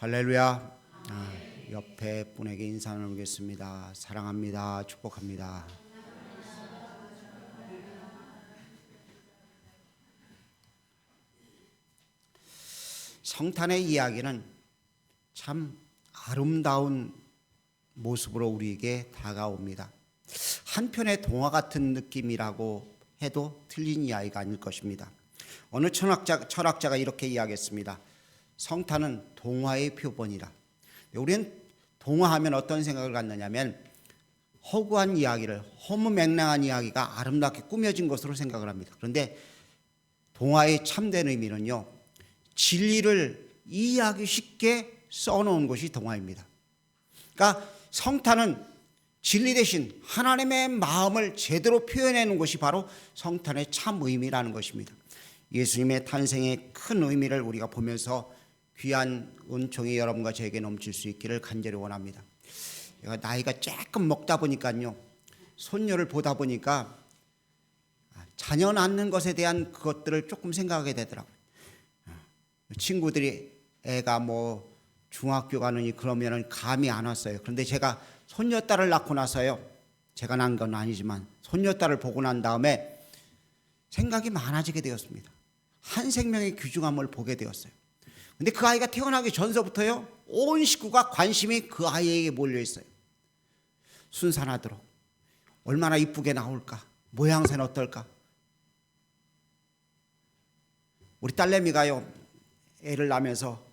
할렐루야. 옆에 분에게 인사 나누겠습니다. 사랑합니다. 축복합니다. 성탄의 이야기는 참 아름다운 모습으로 우리에게 다가옵니다. 한편의 동화 같은 느낌이라고 해도 틀린 이야기가 아닐 것입니다. 어느 철학자가 이렇게 이야기했습니다. 성탄은 동화의 표본이라. 우리는 동화하면 어떤 생각을 갖느냐면 허구한 이야기를, 허무맹랑한 이야기가 아름답게 꾸며진 것으로 생각을 합니다. 그런데 동화의 참된 의미는요, 진리를 이해하기 쉽게 써놓은 것이 동화입니다. 그러니까 성탄은 진리 대신 하나님의 마음을 제대로 표현해놓은 것이 바로 성탄의 참 의미라는 것입니다. 예수님의 탄생의 큰 의미를 우리가 보면서 귀한 은총이 여러분과 저에게 넘칠 수 있기를 간절히 원합니다. 제가 나이가 조금 먹다 보니까요, 손녀를 보다 보니까 자녀 낳는 것에 대한 그것들을 조금 생각하게 되더라고요. 친구들이 애가 뭐 중학교 가느니 그러면은 감이 안 왔어요. 그런데 제가 손녀딸을 낳고 나서요, 제가 낳은 건 아니지만 손녀딸을 보고 난 다음에 생각이 많아지게 되었습니다. 한 생명의 귀중함을 보게 되었어요. 근데 그 아이가 태어나기 전서부터요, 온 식구가 관심이 그 아이에게 몰려 있어요. 순산하도록 얼마나 이쁘게 나올까, 모양새는 어떨까. 우리 딸내미가요, 애를 낳으면서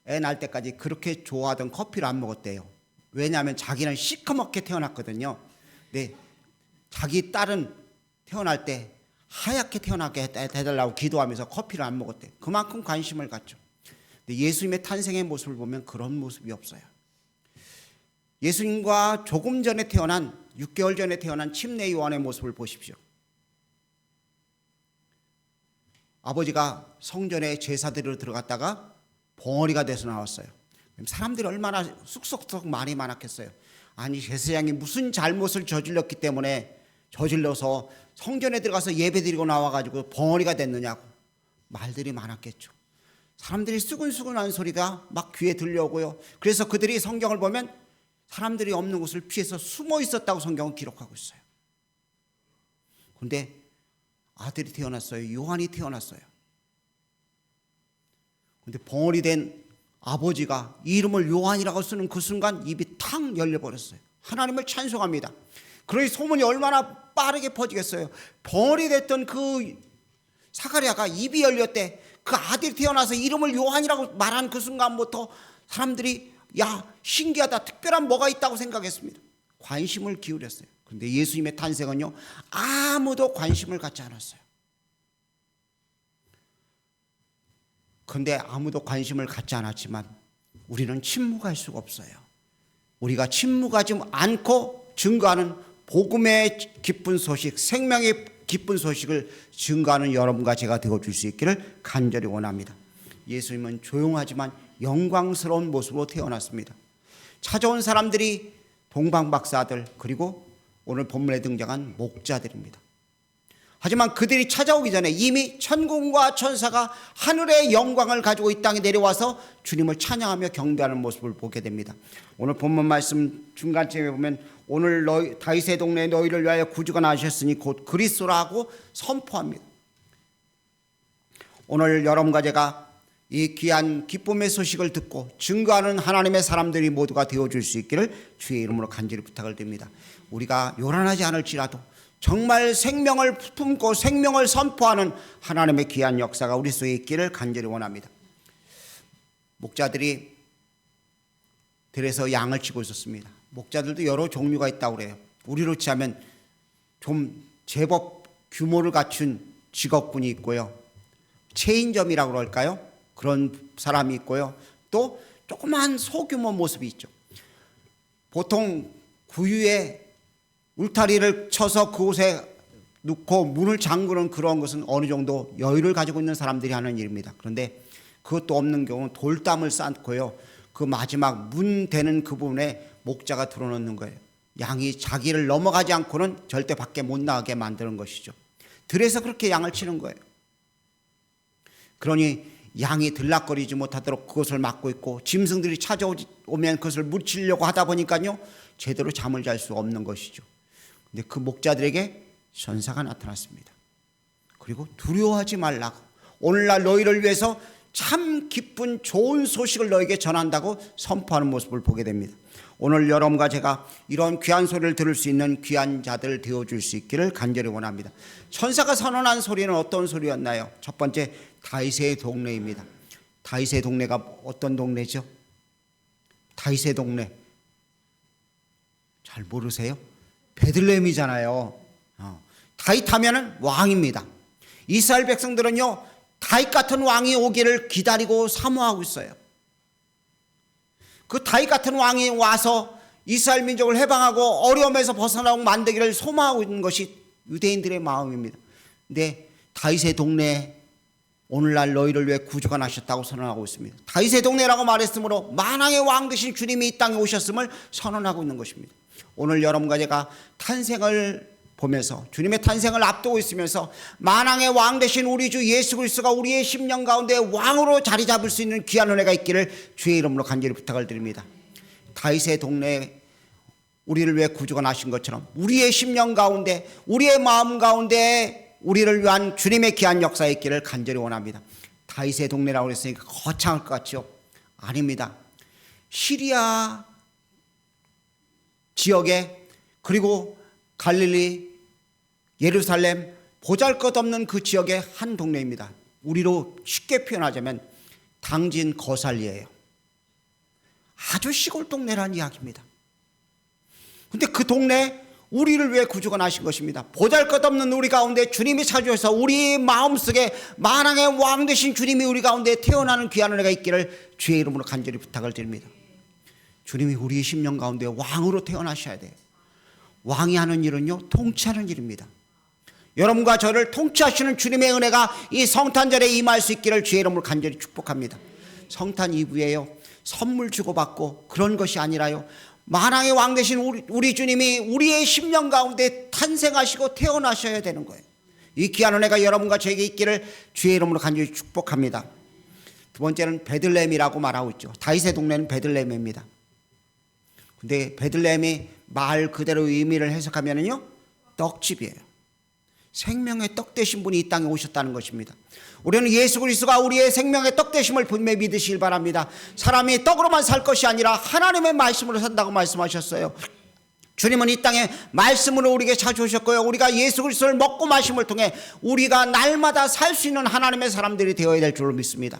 애 낳을 때까지 그렇게 좋아하던 커피를 안 먹었대요. 왜냐하면 자기는 시커멓게 태어났거든요. 근데 자기 딸은 태어날 때 하얗게 태어나게 해달라고 기도하면서 커피를 안 먹었대요. 그만큼 관심을 갖죠. 근데 예수님의 탄생의 모습을 보면 그런 모습이 없어요. 예수님과 조금 전에 태어난, 6개월 전에 태어난 침례 요한의 모습을 보십시오. 아버지가 성전에 제사드리러 들어갔다가 벙어리가 돼서 나왔어요. 사람들이 얼마나 쑥쑥쑥 말이 많았겠어요. 아니, 제사장이 무슨 잘못을 저질렀기 때문에 저질러서 성전에 들어가서 예배드리고 나와가지고 벙어리가 됐느냐고 말들이 많았겠죠. 사람들이 수근수근한 소리가 막 귀에 들려오고요. 그래서 그들이 성경을 보면 사람들이 없는 곳을 피해서 숨어 있었다고 성경은 기록하고 있어요. 그런데 아들이 태어났어요. 요한이 태어났어요. 그런데 벙어리 된 아버지가 이름을 요한이라고 쓰는 그 순간 입이 탁 열려버렸어요. 하나님을 찬송합니다. 그러니 소문이 얼마나 빠르게 퍼지겠어요. 벙어리 됐던 그 사가랴가 입이 열렸대. 그 아들이 태어나서 이름을 요한이라고 말한 그 순간부터 사람들이 야, 신기하다, 특별한 뭐가 있다고 생각했습니다. 관심을 기울였어요. 그런데 예수님의 탄생은요, 아무도 관심을 갖지 않았어요. 그런데 아무도 관심을 갖지 않았지만 우리는 침묵할 수가 없어요. 우리가 침묵하지 않고 증거하는 복음의 기쁜 소식, 생명의 기쁜 소식을 증거하는 여러분과 제가 되어줄 수 있기를 간절히 원합니다. 예수님은 조용하지만 영광스러운 모습으로 태어났습니다. 찾아온 사람들이 동방박사들, 그리고 오늘 본문에 등장한 목자들입니다. 하지만 그들이 찾아오기 전에 이미 천군과 천사가 하늘의 영광을 가지고 이 땅에 내려와서 주님을 찬양하며 경배하는 모습을 보게 됩니다. 오늘 본문 말씀 중간쯤에 보면 오늘 다윗의 동네에 너희를 위하여 구주가 나셨으니 곧 그리스도라고 선포합니다. 오늘 여러분과 제가 이 귀한 기쁨의 소식을 듣고 증거하는 하나님의 사람들이 모두가 되어줄 수 있기를 주의 이름으로 간절히 부탁을 드립니다. 우리가 요란하지 않을지라도 정말 생명을 품고 생명을 선포하는 하나님의 귀한 역사가 우리 속에 있기를 간절히 원합니다. 목자들이 들에서 양을 치고 있었습니다. 목자들도 여러 종류가 있다고 그래요. 우리로 치자면 좀 제법 규모를 갖춘 직업군이 있고요, 체인점이라고 그럴까요? 그런 사람이 있고요, 또 조그만 소규모 모습이 있죠. 보통 구유에 울타리를 쳐서 그곳에 놓고 문을 잠그는 그런 것은 어느 정도 여유를 가지고 있는 사람들이 하는 일입니다. 그런데 그것도 없는 경우는 돌담을 쌓고요, 그 마지막 문 되는 그 부분에 목자가 들어놓는 거예요. 양이 자기를 넘어가지 않고는 절대 밖에 못 나가게 만드는 것이죠. 들에서 그렇게 양을 치는 거예요. 그러니 양이 들락거리지 못하도록 그것을 막고 있고, 짐승들이 찾아오면 그것을 묻히려고 하다 보니까요 제대로 잠을 잘 수 없는 것이죠. 근데 그 목자들에게 전사가 나타났습니다. 그리고 두려워하지 말라고, 오늘날 너희를 위해서 참 기쁜 좋은 소식을 너에게 전한다고 선포하는 모습을 보게 됩니다. 오늘 여러분과 제가 이런 귀한 소리를 들을 수 있는 귀한 자들 되어줄 수 있기를 간절히 원합니다. 천사가 선언한 소리는 어떤 소리였나요? 첫 번째, 다윗의 동네입니다. 다윗의 동네가 어떤 동네죠? 다윗의 동네 잘 모르세요? 베들레헴이잖아요. 다윗 하면은 왕입니다. 이스라엘 백성들은요 다윗 같은 왕이 오기를 기다리고 사모하고 있어요. 그 다윗 같은 왕이 와서 이스라엘 민족을 해방하고 어려움에서 벗어나고 만들기를 소망하고 있는 것이 유대인들의 마음입니다. 근데 다윗의 동네에 오늘날 너희를 위해 구주가 나셨다고 선언하고 있습니다. 다윗의 동네라고 말했으므로 만왕의 왕 되신 주님이 이 땅에 오셨음을 선언하고 있는 것입니다. 오늘 여러분과 제가 탄생을 보면서, 주님의 탄생을 앞두고 있으면서 만왕의 왕 되신 우리 주 예수 그리스도가 우리의 심령 가운데 왕으로 자리 잡을 수 있는 귀한 은혜가 있기를 주의 이름으로 간절히 부탁을 드립니다. 다윗의 동네에 우리를 위해 구주가 나신 것처럼 우리의 심령 가운데, 우리의 마음 가운데 우리를 위한 주님의 귀한 역사가 있기를 간절히 원합니다. 다윗의 동네라고 했으니까 거창할 것 같죠? 아닙니다. 시리아 지역에, 그리고 갈릴리, 예루살렘, 보잘것없는 그 지역의 한 동네입니다. 우리로 쉽게 표현하자면 당진 거살리예요. 아주 시골 동네라는 이야기입니다. 근데 그 동네에 우리를 위해 구주가 나신 것입니다. 보잘것없는 우리 가운데 주님이 찾으셔서 우리 마음속에 만왕의 왕 되신 주님이 우리 가운데 태어나는 귀한 은혜가 있기를 주의 이름으로 간절히 부탁을 드립니다. 주님이 우리의 심령 가운데 왕으로 태어나셔야 돼요. 왕이 하는 일은요 통치하는 일입니다. 여러분과 저를 통치하시는 주님의 은혜가 이 성탄절에 임할 수 있기를 주의 이름으로 간절히 축복합니다. 성탄 이브에요 선물 주고받고 그런 것이 아니라요, 만왕의 왕 되신 우리 주님이 우리의 심령 가운데 탄생하시고 태어나셔야 되는 거예요. 이 귀한 은혜가 여러분과 저에게 있기를 주의 이름으로 간절히 축복합니다. 두 번째는 베들레헴이라고 말하고 있죠. 다윗의 동네는 베들레헴입니다. 근데 베들레헴이 말 그대로 의미를 해석하면요 떡집이에요. 생명의 떡 되신 분이 이 땅에 오셨다는 것입니다. 우리는 예수 그리스도가 우리의 생명의 떡 되심을 분명히 믿으시길 바랍니다. 사람이 떡으로만 살 것이 아니라 하나님의 말씀으로 산다고 말씀하셨어요. 주님은 이 땅에 말씀으로 우리에게 찾아오셨고요, 우리가 예수 그리스도를 먹고 마심을 통해 우리가 날마다 살 수 있는 하나님의 사람들이 되어야 될 줄로 믿습니다.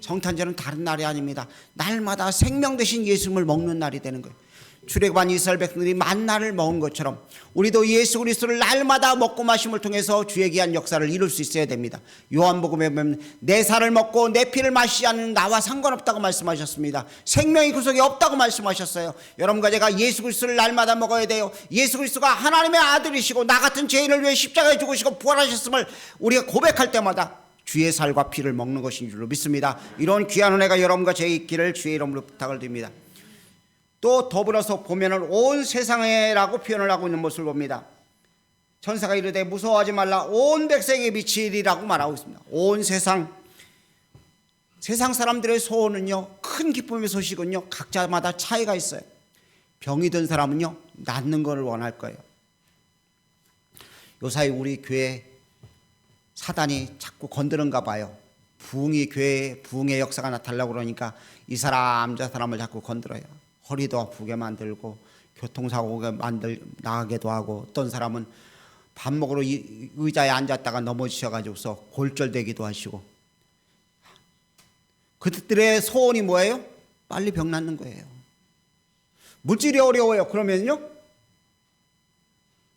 성탄절은 다른 날이 아닙니다. 날마다 생명 되신 예수님을 먹는 날이 되는 거예요. 출애굽한 이스라엘 백성들이 만나를 먹은 것처럼 우리도 예수 그리스도를 날마다 먹고 마심을 통해서 주의 귀한 역사를 이룰 수 있어야 됩니다. 요한복음에 보면 내 살을 먹고 내 피를 마시지 않는 나와 상관없다고 말씀하셨습니다. 생명이 그 속에 없다고 말씀하셨어요. 여러분과 제가 예수 그리스도를 날마다 먹어야 돼요. 예수 그리스도가 하나님의 아들이시고 나 같은 죄인을 위해 십자가에 죽으시고 부활하셨음을 우리가 고백할 때마다 주의 살과 피를 먹는 것인 줄로 믿습니다. 이런 귀한 은혜가 여러분과 제 있기를 주의 이름으로 부탁을 드립니다. 또 더불어서 보면은 온 세상에라고 표현을 하고 있는 모습을 봅니다. 천사가 이르되 무서워하지 말라, 온 백성에게 미치리라고 말하고 있습니다. 온 세상 사람들의 소원은요, 큰 기쁨의 소식은요 각자마다 차이가 있어요. 병이 든 사람은요 낫는 것을 원할 거예요. 요사이 우리 교회 사단이 자꾸 건드는가 봐요. 교회에 부흥의 역사가 나타나려고 그러니까 이 사람 저 사람을 자꾸 건드려요. 허리도 아프게 만들고 교통사고가 나가게도 하고, 어떤 사람은 밥 먹으러 의자에 앉았다가 넘어지셔가지고서 골절되기도 하시고. 그들의 소원이 뭐예요? 빨리 병 낫는 거예요. 물질이 어려워요. 그러면요?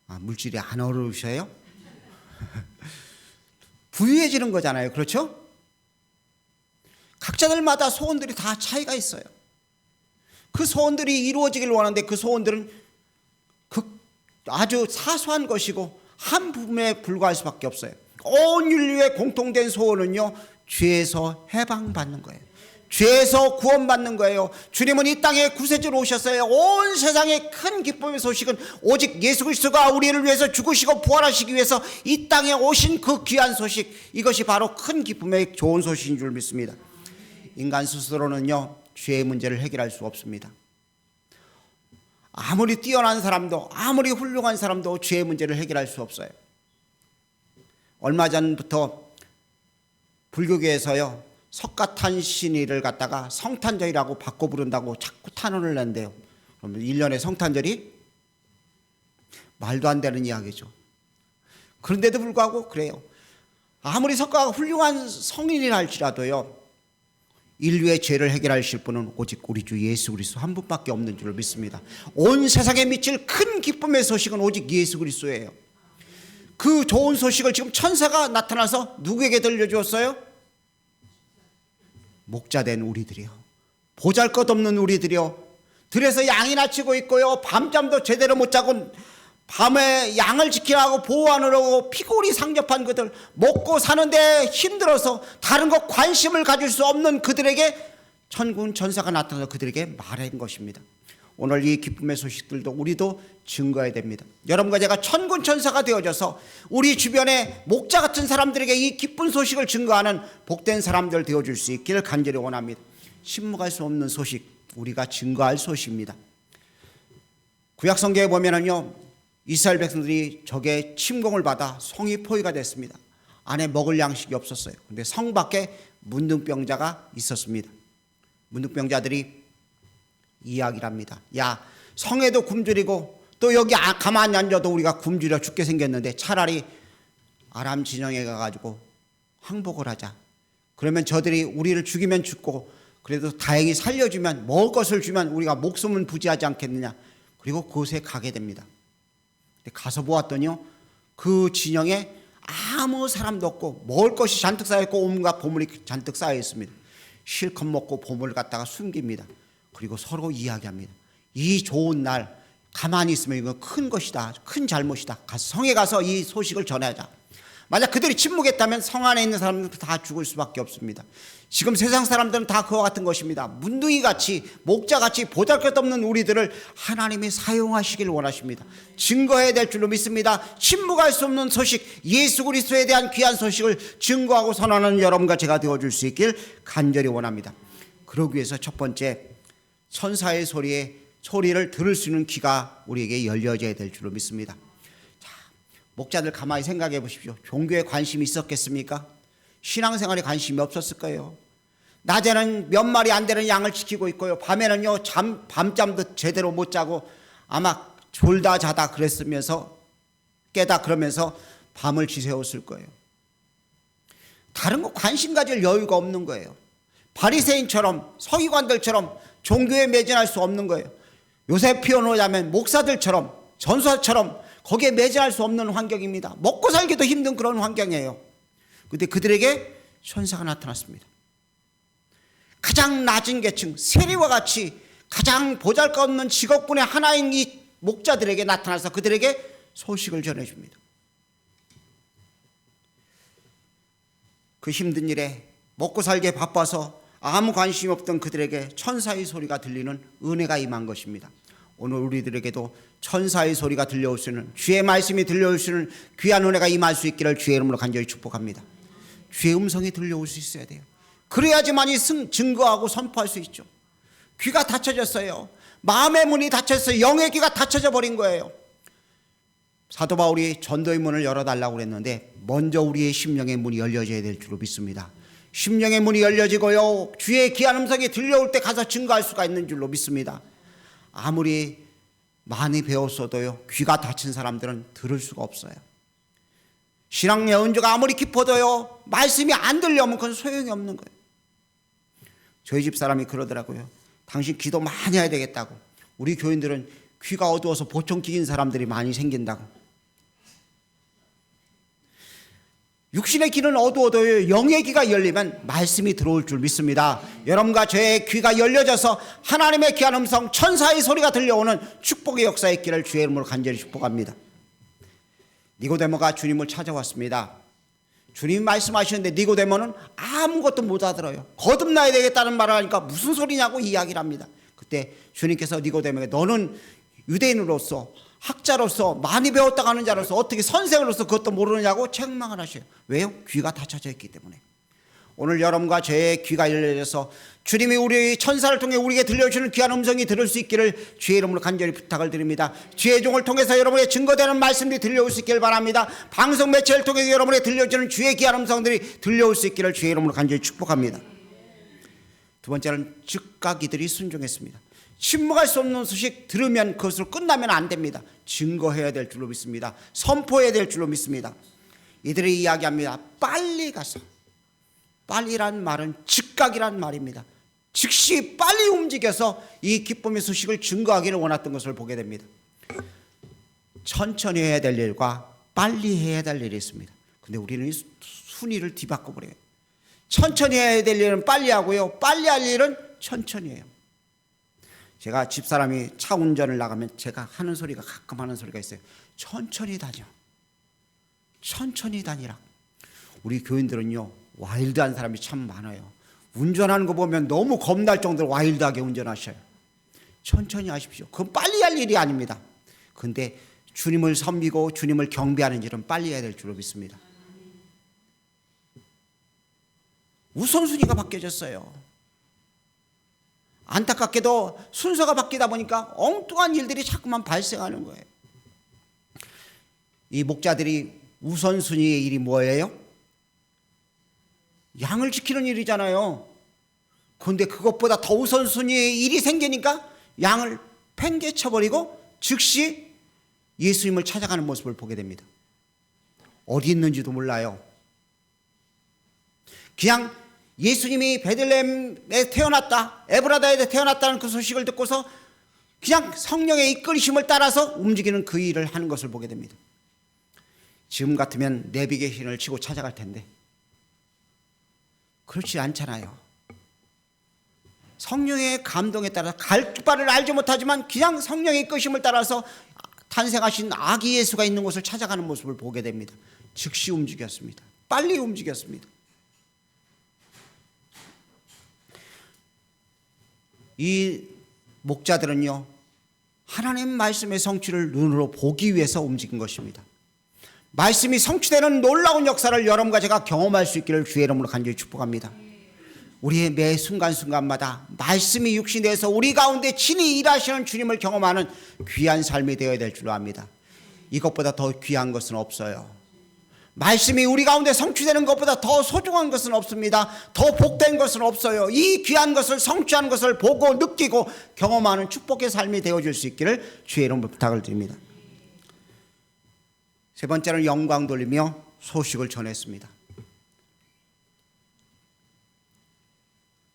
물질이 안 어려우셔요? 부유해지는 거잖아요. 그렇죠? 각자들마다 소원들이 다 차이가 있어요. 그 소원들이 이루어지길 원하는데 그 소원들은 아주 사소한 것이고 한 부분에 불과할 수밖에 없어요. 온 인류의 공통된 소원은요 죄에서 해방받는 거예요. 죄에서 구원받는 거예요. 주님은 이 땅에 구세주로 오셨어요. 온 세상의 큰 기쁨의 소식은 오직 예수 그리스도가 우리를 위해서 죽으시고 부활하시기 위해서 이 땅에 오신 그 귀한 소식, 이것이 바로 큰 기쁨의 좋은 소식인 줄 믿습니다. 인간 스스로는요, 죄의 문제를 해결할 수 없습니다. 아무리 뛰어난 사람도, 아무리 훌륭한 사람도 죄의 문제를 해결할 수 없어요. 얼마 전부터 불교계에서요, 석가탄신일을 갖다가 성탄절이라고 바꿔 부른다고 자꾸 탄원을 낸대요. 그러면 1년에 성탄절이 말도 안 되는 이야기죠. 그런데도 불구하고 그래요. 아무리 석가가 훌륭한 성인이라 할지라도요, 인류의 죄를 해결하실 분은 오직 우리 주 예수 그리스도 한 분밖에 없는 줄 믿습니다. 온 세상에 미칠 큰 기쁨의 소식은 오직 예수 그리스도예요. 그 좋은 소식을 지금 천사가 나타나서 누구에게 들려주었어요? 목자된 우리들이요, 보잘것없는 우리들이요, 들에서 양이나 치고 있고요, 밤잠도 제대로 못 자고 밤에 양을 지키라고 보호하느라고 피골이 상접한 그들, 먹고 사는데 힘들어서 다른 것 관심을 가질 수 없는 그들에게 천군 천사가 나타나서 그들에게 말한 것입니다. 오늘 이 기쁨의 소식들도 우리도 증거해야 됩니다. 여러분과 제가 천군 천사가 되어져서 우리 주변에 목자 같은 사람들에게 이 기쁜 소식을 증거하는 복된 사람들 되어줄 수 있기를 간절히 원합니다. 침묵할 수 없는 소식, 우리가 증거할 소식입니다. 구약성경에 보면은요, 이스라엘 백성들이 적의 침공을 받아 성이 포위가 됐습니다. 안에 먹을 양식이 없었어요. 그런데 성 밖에 문둥병자가 있었습니다. 문둥병자들이 이야기를 합니다. 야, 성에도 굶주리고 또 여기 가만히 앉아도 우리가 굶주려 죽게 생겼는데 차라리 아람 진영에 가가지고 항복을 하자. 그러면 저들이 우리를 죽이면 죽고 그래도 다행히 살려주면, 먹을 것을 주면 우리가 목숨은 부지하지 않겠느냐. 그리고 그곳에 가게 됩니다. 가서 보았더니요, 그 진영에 아무 사람도 없고 먹을 것이 잔뜩 쌓여있고 온갖 보물이 잔뜩 쌓여있습니다. 실컷 먹고 보물을 갖다가 숨깁니다. 그리고 서로 이야기합니다. 이 좋은 날 가만히 있으면 이거 큰 것이다, 큰 잘못이다. 성에 가서 이 소식을 전하자. 만약 그들이 침묵했다면 성 안에 있는 사람들은 다 죽을 수밖에 없습니다. 지금 세상 사람들은 다 그와 같은 것입니다. 문둥이같이 목자같이 보잘것없는 우리들을 하나님이 사용하시길 원하십니다. 증거해야 될 줄로 믿습니다. 침묵할 수 없는 소식, 예수 그리스도에 대한 귀한 소식을 증거하고 선언하는 여러분과 제가 되어줄 수 있길 간절히 원합니다. 그러기 위해서 첫 번째, 천사의 소리를 들을 수 있는 귀가 우리에게 열려져야 될 줄로 믿습니다. 자, 목자들 가만히 생각해 보십시오. 종교에 관심이 있었겠습니까? 신앙생활에 관심이 없었을 거예요. 낮에는 몇 마리 안 되는 양을 지키고 있고요, 밤에는요 밤잠도 제대로 못 자고 아마 졸다 자다 그랬으면서 깨다 그러면서 밤을 지새웠을 거예요. 다른 거 관심 가질 여유가 없는 거예요. 바리새인처럼, 서기관들처럼 종교에 매진할 수 없는 거예요. 요새 표현하자면 목사들처럼, 전사처럼 거기에 매진할 수 없는 환경입니다. 먹고 살기도 힘든 그런 환경이에요. 그런데 그들에게 천사가 나타났습니다. 가장 낮은 계층, 세리와 같이 가장 보잘것없는 직업군의 하나인 이 목자들에게 나타나서 그들에게 소식을 전해줍니다. 그 힘든 일에 먹고 살기에 바빠서 아무 관심이 없던 그들에게 천사의 소리가 들리는 은혜가 임한 것입니다. 오늘 우리들에게도 천사의 소리가 들려올 수 있는, 주의 말씀이 들려올 수 있는 귀한 은혜가 임할 수 있기를 주의 이름으로 간절히 축복합니다. 주의 음성이 들려올 수 있어야 돼요. 그래야지만이 증거하고 선포할 수 있죠. 귀가 닫혀졌어요. 마음의 문이 닫혔어요. 영의 귀가 닫혀져 버린 거예요. 사도 바울이 전도의 문을 열어달라고 그랬는데 먼저 우리의 심령의 문이 열려져야 될 줄로 믿습니다. 심령의 문이 열려지고요, 주의 귀한 음성이 들려올 때 가서 증거할 수가 있는 줄로 믿습니다. 아무리 많이 배웠어도요, 귀가 닫힌 사람들은 들을 수가 없어요. 신앙의 연주가 아무리 깊어도요, 말씀이 안 들려오면 그건 소용이 없는 거예요. 저희 집 사람이 그러더라고요. 당신 기도 많이 해야 되겠다고. 우리 교인들은 귀가 어두워서 보청 끼긴 사람들이 많이 생긴다고. 육신의 귀는 어두워도 영의 귀가 열리면 말씀이 들어올 줄 믿습니다. 여러분과 저의 귀가 열려져서 하나님의 귀한 음성, 천사의 소리가 들려오는 축복의 역사에 있기를 주의 이름으로 간절히 축복합니다. 니고데모가 주님을 찾아왔습니다. 주님이 말씀하시는데 니고데모는 아무것도 못 알아들어요. 거듭나야 되겠다는 말을 하니까 무슨 소리냐고 이야기를 합니다. 그때 주님께서 니고데모에게 너는 유대인으로서 학자로서 많이 배웠다고 하는 자로서 어떻게 선생으로서 그것도 모르느냐고 책망을 하셔요. 왜요? 귀가 닫혀져 있기 때문에. 오늘 여러분과 저의 귀가 열려져서 주님이 우리 천사를 통해 우리에게 들려주는 귀한 음성이 들을 수 있기를 주의 이름으로 간절히 부탁을 드립니다. 주의 종을 통해서 여러분의 증거되는 말씀들이 들려올 수 있기를 바랍니다. 방송 매체를 통해 여러분에게 들려주는 주의 귀한 음성들이 들려올 수 있기를 주의 이름으로 간절히 축복합니다. 두 번째는 즉각 이들이 순종했습니다. 침묵할 수 없는 소식 들으면 그것으로 끝나면 안 됩니다. 증거해야 될 줄로 믿습니다. 선포해야 될 줄로 믿습니다. 이들이 이야기합니다. 빨리 가서. 빨리란 말은 즉각이란 말입니다. 즉시 빨리 움직여서 이 기쁨의 소식을 증거하기를 원했던 것을 보게 됩니다. 천천히 해야 될 일과 빨리 해야 될 일이 있습니다. 근데 우리는 순위를 뒤바꿔 버려요. 천천히 해야 될 일은 빨리 하고요, 빨리 할 일은 천천히 해요. 제가 집사람이 차 운전을 나가면 제가 하는 소리가 가끔 하는 소리가 있어요. 천천히 다녀. 천천히 다니라. 우리 교인들은요, 와일드한 사람이 참 많아요. 운전하는 거 보면 너무 겁날 정도로 와일드하게 운전하셔요. 천천히 하십시오. 그건 빨리 할 일이 아닙니다. 그런데 주님을 섬기고 주님을 경배하는 일은 빨리 해야 될 줄로 믿습니다. 우선순위가 바뀌어졌어요. 안타깝게도 순서가 바뀌다 보니까 엉뚱한 일들이 자꾸만 발생하는 거예요. 이 목자들이 우선순위의 일이 뭐예요? 양을 지키는 일이잖아요. 그런데 그것보다 더 우선순위의 일이 생기니까 양을 팽개쳐버리고 즉시 예수님을 찾아가는 모습을 보게 됩니다. 어디 있는지도 몰라요. 그냥 예수님이 베들레헴에 태어났다, 에브라다에 태어났다는 그 소식을 듣고서 그냥 성령의 이끌심을 따라서 움직이는 그 일을 하는 것을 보게 됩니다. 지금 같으면 내비게이션을 치고 찾아갈 텐데 그렇지 않잖아요. 성령의 감동에 따라 갈 바를 알지 못하지만 그냥 성령의 이끌심을 따라서 탄생하신 아기 예수가 있는 곳을 찾아가는 모습을 보게 됩니다. 즉시 움직였습니다. 빨리 움직였습니다. 이 목자들은요, 하나님 말씀의 성취를 눈으로 보기 위해서 움직인 것입니다. 말씀이 성취되는 놀라운 역사를 여러분과 제가 경험할 수 있기를 주의 이름으로 간절히 축복합니다. 우리의 매 순간순간마다 말씀이 육신돼서 우리 가운데 친히 일하시는 주님을 경험하는 귀한 삶이 되어야 될 줄로 압니다. 이것보다 더 귀한 것은 없어요. 말씀이 우리 가운데 성취되는 것보다 더 소중한 것은 없습니다. 더 복된 것은 없어요. 이 귀한 것을 성취하는 것을 보고 느끼고 경험하는 축복의 삶이 되어줄 수 있기를 주의 이름으로 부탁을 드립니다. 세 번째는 영광 돌리며 소식을 전했습니다.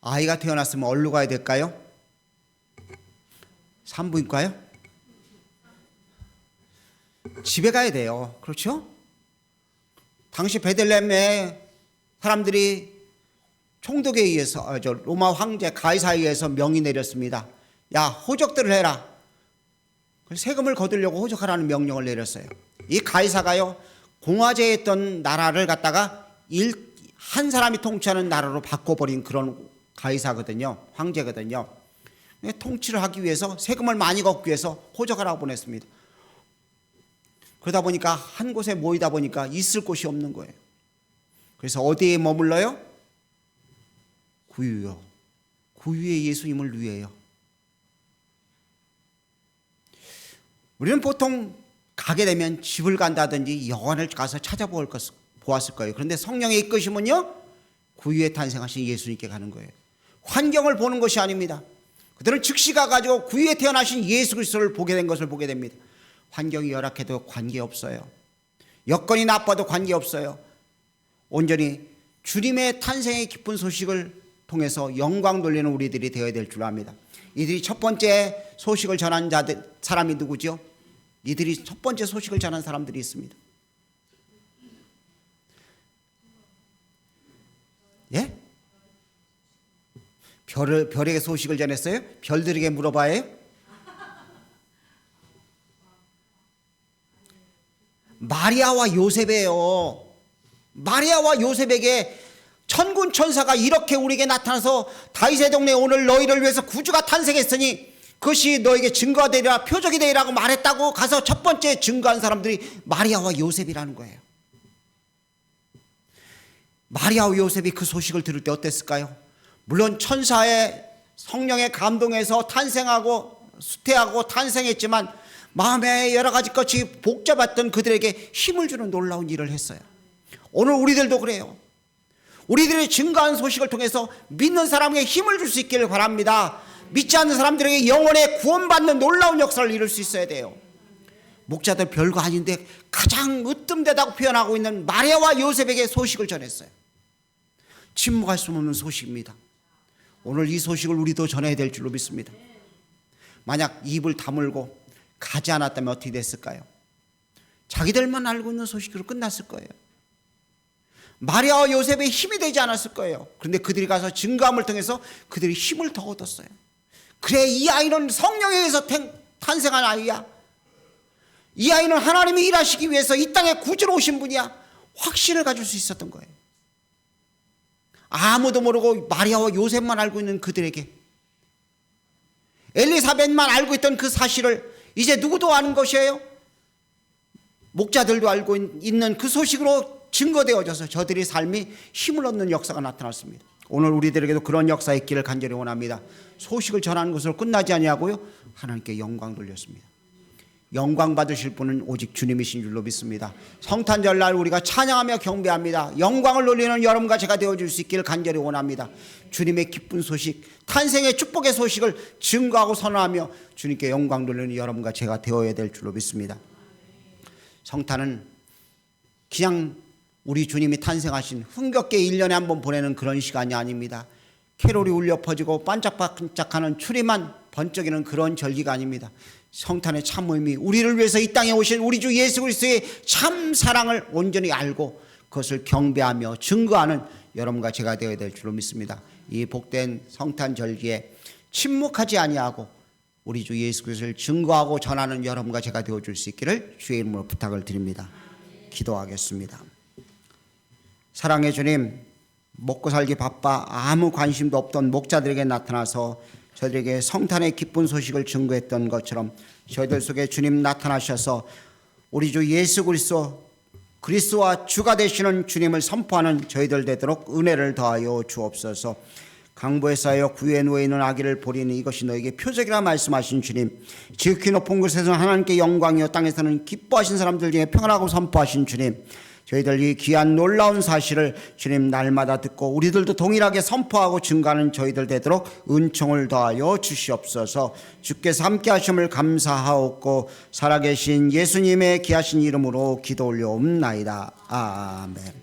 아이가 태어났으면 어디로 가야 될까요? 산부인과요? 집에 가야 돼요. 그렇죠? 당시 베들레헴에 사람들이 총독에 의해서 로마 황제 가이사에 의해서 명이 내렸습니다. 야, 호적들을 해라. 세금을 거두려고 호적하라는 명령을 내렸어요. 이 가이사가요, 공화제했던 나라를 갖다가 한 사람이 통치하는 나라로 바꿔버린 그런 가이사거든요. 황제거든요. 통치를 하기 위해서 세금을 많이 걷기 위해서 호적하라고 보냈습니다. 그러다 보니까 한 곳에 모이다 보니까 있을 곳이 없는 거예요. 그래서 어디에 머물러요? 구유요. 구유에 예수님을 위해요. 우리는 보통 가게 되면 집을 간다든지 여관을 가서 찾아보았을 거예요. 그런데 성령의 이끄심은요, 구유에 탄생하신 예수님께 가는 거예요. 환경을 보는 것이 아닙니다. 그들은 즉시 가가지고 구유에 태어나신 예수 그리스도를 보게 된 것을 보게 됩니다. 환경이 열악해도 관계없어요. 여건이 나빠도 관계없어요. 온전히 주님의 탄생의 기쁜 소식을 통해서 영광 돌리는 우리들이 되어야 될 줄 압니다. 이들이 첫 번째 소식을 전한 사람이 누구죠? 이들이 첫 번째 소식을 전한 사람들이 있습니다. 예? 별에게 소식을 전했어요? 별들에게 물어봐요? 마리아와 요셉이에요. 마리아와 요셉에게 천군 천사가 이렇게 우리에게 나타나서 다윗의 동네에 오늘 너희를 위해서 구주가 탄생했으니 그것이 너에게 증거가 되리라, 표적이 되리라고 말했다고 가서 첫 번째 증거한 사람들이 마리아와 요셉이라는 거예요. 마리아와 요셉이 그 소식을 들을 때 어땠을까요? 물론 천사의 성령의 감동에서 탄생하고 수태하고 탄생했지만 마음에 여러 가지 것이 복잡했던 그들에게 힘을 주는 놀라운 일을 했어요. 오늘 우리들도 그래요. 우리들의 증거한 소식을 통해서 믿는 사람에게 힘을 줄 수 있기를 바랍니다. 믿지 않는 사람들에게 영원의 구원받는 놀라운 역사를 이룰 수 있어야 돼요. 목자들 별거 아닌데 가장 으뜸되다고 표현하고 있는 마리아와 요셉에게 소식을 전했어요. 침묵할 수 없는 소식입니다. 오늘 이 소식을 우리도 전해야 될 줄로 믿습니다. 만약 입을 다물고 가지 않았다면 어떻게 됐을까요? 자기들만 알고 있는 소식으로 끝났을 거예요. 마리아와 요셉의 힘이 되지 않았을 거예요. 그런데 그들이 가서 증거함을 통해서 그들이 힘을 더 얻었어요. 그래, 이 아이는 성령에 의해서 탄생한 아이야. 이 아이는 하나님이 일하시기 위해서 이 땅에 구주로 오신 분이야. 확신을 가질 수 있었던 거예요. 아무도 모르고 마리아와 요셉만 알고 있는 그들에게, 엘리사벳만 알고 있던 그 사실을 이제 누구도 아는 것이에요. 목자들도 알고 있는 그 소식으로 증거되어져서 저들의 삶이 힘을 얻는 역사가 나타났습니다. 오늘 우리들에게도 그런 역사의 있기를 간절히 원합니다. 소식을 전하는 것으로 끝나지 아니하고요, 하나님께 영광 돌렸습니다. 영광 받으실 분은 오직 주님이신 줄로 믿습니다. 성탄절날 우리가 찬양하며 경배합니다. 영광을 돌리는 여러분과 제가 되어줄 수 있기를 간절히 원합니다. 주님의 기쁜 소식, 탄생의 축복의 소식을 증거하고 선언하며 주님께 영광 돌리는 여러분과 제가 되어야 될 줄로 믿습니다. 성탄은 그냥 우리 주님이 탄생하신 흥겹게 1년에 한 번 보내는 그런 시간이 아닙니다. 캐롤이 울려 퍼지고 반짝반짝하는 추리만 번쩍이는 그런 절기가 아닙니다. 성탄의 참 의미, 우리를 위해서 이 땅에 오신 우리 주 예수 그리스도의 참 사랑을 온전히 알고 그것을 경배하며 증거하는 여러분과 제가 되어야 될 줄로 믿습니다. 이 복된 성탄 절기에 침묵하지 아니하고 우리 주 예수 그리스도를 증거하고 전하는 여러분과 제가 되어줄 수 있기를 주의 이름으로 부탁을 드립니다. 기도하겠습니다. 사랑의 주님, 먹고 살기 바빠 아무 관심도 없던 목자들에게 나타나서 저들에게 성탄의 기쁜 소식을 증거했던 것처럼 저희들 속에 주님 나타나셔서 우리 주 예수 그리스도와 주가 되시는 주님을 선포하는 저희들 되도록 은혜를 더하여 주옵소서. 강보에 쌓여 구유에 누워있는 아기를 보리니 이것이 너에게 표적이라 말씀하신 주님, 지극히 높은 곳에서는 하나님께 영광이요 땅에서는 기뻐하신 사람들 중에 평안하고 선포하신 주님, 저희들 이 귀한 놀라운 사실을 주님 날마다 듣고 우리들도 동일하게 선포하고 증거하는 저희들 되도록 은총을 더하여 주시옵소서. 주께서 함께 하심을 감사하옵고 살아계신 예수님의 귀하신 이름으로 기도 올려옵나이다. 아멘.